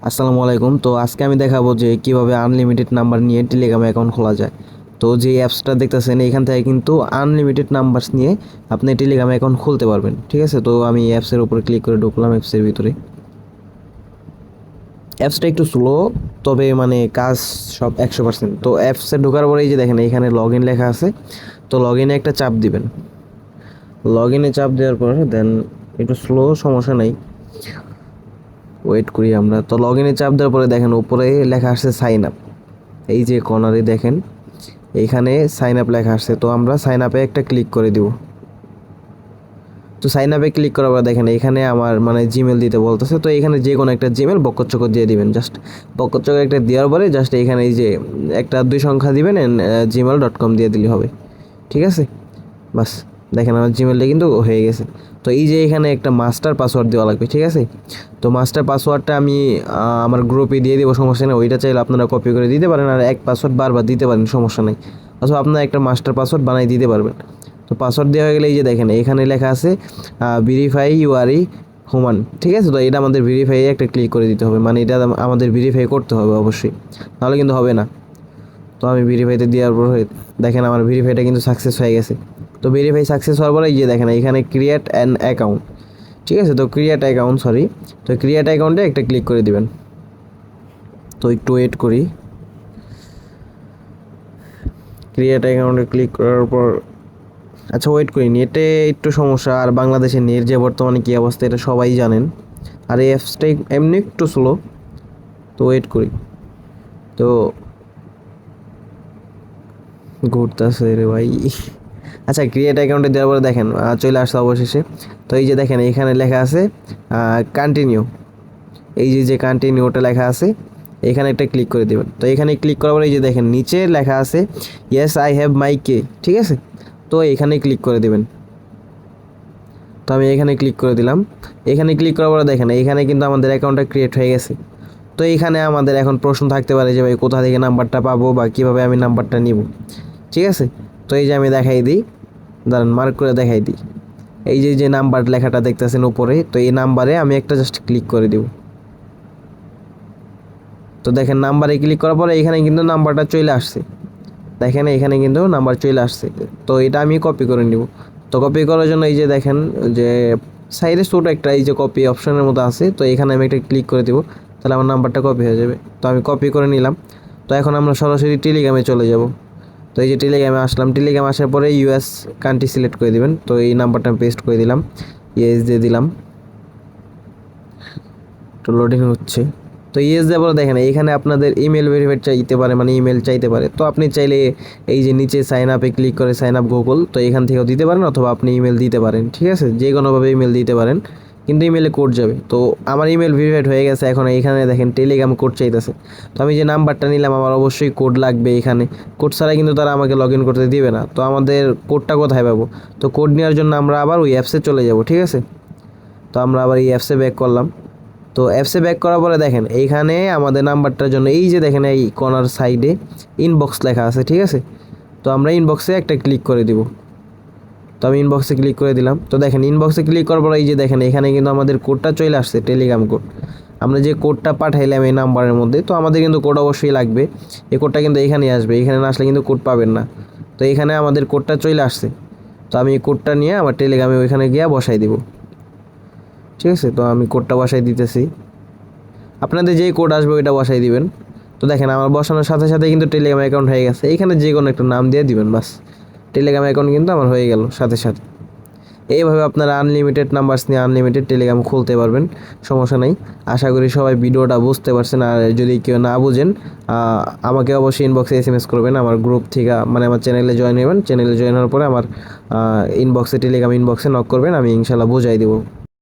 আসসালামু আলাইকুম। তো আজকে আমি দেখাবো যে কিভাবে আনলিমিটেড নাম্বার নিয়ে টেলিগ্রাম অ্যাকাউন্ট খোলা যায়। তো যে অ্যাপসটা দেখতেছেন এখান থেকে কিন্তু আনলিমিটেড নাম্বারস নিয়ে আপনি টেলিগ্রাম অ্যাকাউন্ট খুলতে পারবেন। ঠিক আছে, তো আমি অ্যাপসের উপরে ক্লিক করে ঢুকলাম অ্যাপসের ভিতরে। অ্যাপসটা একটু স্লো, তবে মানে কাজ সব 100%। তো অ্যাপসে ঢোকার পরে এই যে দেখেন এখানে লগ ইন লেখা আছে, তো লগ ইনে একটা চাপ দিবেন। লগ ইনে চাপ দেওয়ার পর দেন একটু স্লো, সমস্যা নাই, ওয়েট করি আমরা। তো লগ ইনে চাপ দেওয়ার পরে দেখেন উপরে লেখা আসছে সাইন আপ। এই যে কর্নারে দেখেন এইখানে সাইন আপ লেখা আসছে, তো আমরা সাইন আপে একটা ক্লিক করে দিব। তো সাইন আপে ক্লিক করার পর দেখেন এখানে আমার মানে জিমেল দিতে বলতেছে, তো এখানে যে কোনো একটা জিমেল বকচক দিয়ে দিবেন। জাস্ট বকচক একটা দেওয়ার পরে জাস্ট এখানে এই যে একটা 2 সংখ্যা দিবেন, gmail.com দিয়ে দিলে হবে। ঠিক আছে, বাস দেখেন আমার জিমেলটা কিন্তু হয়ে গেছে। তো এই যে এখানে একটা মাস্টার পাসওয়ার্ড দেওয়া লাগবে। ঠিক আছে, তো মাস্টার পাসওয়ার্ডটা আমি আমার গ্রুপে দিয়ে দেবো, সমস্যা নেই। ওইটা চাইলে আপনারা কপি করে দিতে পারেন, আর এক পাসওয়ার্ড বারবার দিতে পারেন, সমস্যা নেই। অথবা আপনারা একটা মাস্টার পাসওয়ার্ড বানিয়ে দিতে পারবেন। তো পাসওয়ার্ড দেওয়া হয়ে গেলে এই যে দেখেন এখানে লেখা আছে ভেরিফাই ইউআরই হুমান। ঠিক আছে, তো এটা আমাদের ভেরিফাই একটা ক্লিক করে দিতে হবে, মানে এটা আমাদের ভেরিফাই করতে হবে অবশ্যই, নাহলে কিন্তু হবে না। তো আমি ভেরিফাইতে দেওয়ার পর দেখেন আমার ভেরিফাইটা কিন্তু সাকসেস হয়ে গেছে। তো ভেরিফাই সাকসেস হওয়ার পরে এই যে দেখেন এখানে ক্রিয়েট অ্যান অ্যাকাউন্ট। ঠিক আছে, তো ক্রিয়েট অ্যাকাউন্ট, তো ক্রিয়েট অ্যাকাউন্টে একটা ক্লিক করে দিবেন। তো একটু ওয়েট করি। ক্রিয়েট অ্যাকাউন্টে ক্লিক করার পর আচ্ছা ওয়েট করি, নেটে একটু সমস্যা, আর বাংলাদেশের নেট যে বর্তমানে কী অবস্থা এটা সবাই জানেন। আর এই অ্যাপসটাই এমনি একটু স্লো, তো ওয়েট করি। তো ঘুরতেছে রে ভাই। আচ্ছা ক্রিয়েট অ্যাকাউন্টে দেওয়ার পরে দেখেন চলে আসছে অবশেষে। তো এই যে দেখেন এখানে লেখা আছে কন্টিনিউ। এই যে কন্টিনিউটা লেখা আছে, এখানে একটা ক্লিক করে দেবেন। তো এখানে ক্লিক করার পরে এই যে দেখেন নিচে লেখা আছে ইয়েস আই হ্যাভ মাই কে। ঠিক আছে, তো এখানে ক্লিক করে দেবেন। তো আমি এখানে ক্লিক করে দিলাম। এখানে ক্লিক করার পরে দেখেন এখানে কিন্তু আমাদের অ্যাকাউন্টটা ক্রিয়েট হয়ে গেছে। তো এইখানে আমাদের এখন প্রশ্ন থাকতে পারে যে ভাই কোথা থেকে নাম্বারটা পাবো বা কীভাবে আমি নাম্বারটা নিব। ঠিক আছে, তো এই যে আমি দেখাই দিই, দাঁড়ান মার্ক করে দেখাই দিই। এই যে নাম্বার লেখাটা দেখতেছেন উপরে, তো এই নাম্বারে আমি একটা জাস্ট ক্লিক করে দিব। তো দেখেন নাম্বারে ক্লিক করার পরে এখানে কিন্তু নাম্বারটা চলে আসছে। দেখেন এখানে কিন্তু নাম্বার চলে আসছে। তো এটা আমি কপি করে নিব। তো কপি করার জন্য এই যে দেখেন যে সাইডে ছোটো একটা এই যে কপি অপশনের মতো আছে, তো এখানে আমি একটা ক্লিক করে দিব, তাহলে আমার নাম্বারটা কপি হয়ে যাবে। তো আমি কপি করে নিলাম। তো এখন আমরা সরাসরি টেলিগ্রামে চলে যাব। তো এই যে টেলিগ্রামে আসলাম, টেলিগ্রামে আসার পরে ইউএস কান্ট্রি সিলেক্ট করে দিবেন। তো এই নাম্বারটা আমি পেস্ট করে দিলাম, ইয়েস দিয়ে দিলাম। তো লোডিং হচ্ছে। তো ইয়েস দেওয়ার পরে দেখেন এখানে আপনাদের ইমেল ভেরিফাইড চাইতে পারে, মানে ইমেল চাইতে পারে। তো আপনি চাইলে এই যে নিচে সাইন আপে ক্লিক করে সাইন আপ গুগল, তো এখান থেকেও দিতে পারেন, অথবা আপনি ইমেল দিতে পারেন। ঠিক আছে, যে কোনোভাবে ইমেল দিতে পারেন, কিন্তু ইমেলে কোড যাবে। তো আমার ইমেল ভেরিফাইড হয়ে গেছে। এখন এখানে দেখেন টেলিগ্রাম কোড চাইতেছে। তো আমি যে নাম্বারটা নিলাম আমার অবশ্যই কোড লাগবে এখানে। কোড ছাড়া কিন্তু তারা আমাকে লগ ইন করতে দিবে না। তো আমাদের কোডটা কোথায় পাবো? তো কোড নেওয়ার জন্য আমরা আবার ওই অ্যাপসে চলে যাব। ঠিক আছে, তো আমরা আবার এই অ্যাপসে ব্যাক করলাম। তো অ্যাপসে ব্যাক করার পরে দেখেন এইখানে আমাদের নাম্বারটার জন্য এই যে দেখেন এই কর্নার সাইডে ইনবক্স লেখা আছে। ঠিক আছে, তো আমরা ইনবক্সে একটা ক্লিক করে দিব। তো আমি ইনবক্সে ক্লিক করে দিলাম। তো দেখেন ইনবক্সে ক্লিক করার পরে এই যে দেখেন এখানে কিন্তু আমাদের কোডটা চলে আসছে, টেলিগ্রাম কোড। আমরা যে কোডটা পাঠাইলাম এই নাম্বারের মধ্যে, তো আমাদের কিন্তু কোড অবশ্যই লাগবে। এই কোডটা কিন্তু এখানেই আসবে, এখানে না আসলে কিন্তু কোড পাবেন না। তো এখানে আমাদের কোডটা চলে আসছে। তো আমি এই কোডটা নিয়ে আমার টেলিগ্রামে ওইখানে গিয়ে বসাই দিব। ঠিক আছে, তো আমি কোডটা বসাই দিতেছি। আপনাদের যেই কোড আসবে ওইটা বসাই দিবেন। তো দেখেন আমার বসানোর সাথে সাথে কিন্তু টেলিগ্রাম অ্যাকাউন্ট হয়ে গেছে। এইখানে যে কোনো একটা নাম দিয়ে দিবেন, বাস টেলিগ্রাম অ্যাকাউন্ট কিন্তু আমার হয়ে গেল সাথে সাথে। এইভাবে আপনারা আনলিমিটেড নাম্বারস নিয়ে আনলিমিটেড টেলিগ্রাম খুলতে পারবেন, সমস্যা নেই। আশা করি সবাই ভিডিওটা বুঝতে পারছেন। আর যদি কেউ না বুঝেন আমাকে অবশ্যই ইনবক্সে এসএমএস করবেন, আমার গ্রুপ থেকে মানে আমার চ্যানেলে জয়েন হবেন। চ্যানেলে জয়েন হওয়ার পরে আমার ইনবক্সে টেলিগ্রাম ইনবক্সে নক করবেন, আমি ইনশাল্লাহ বুঝাই দেবো।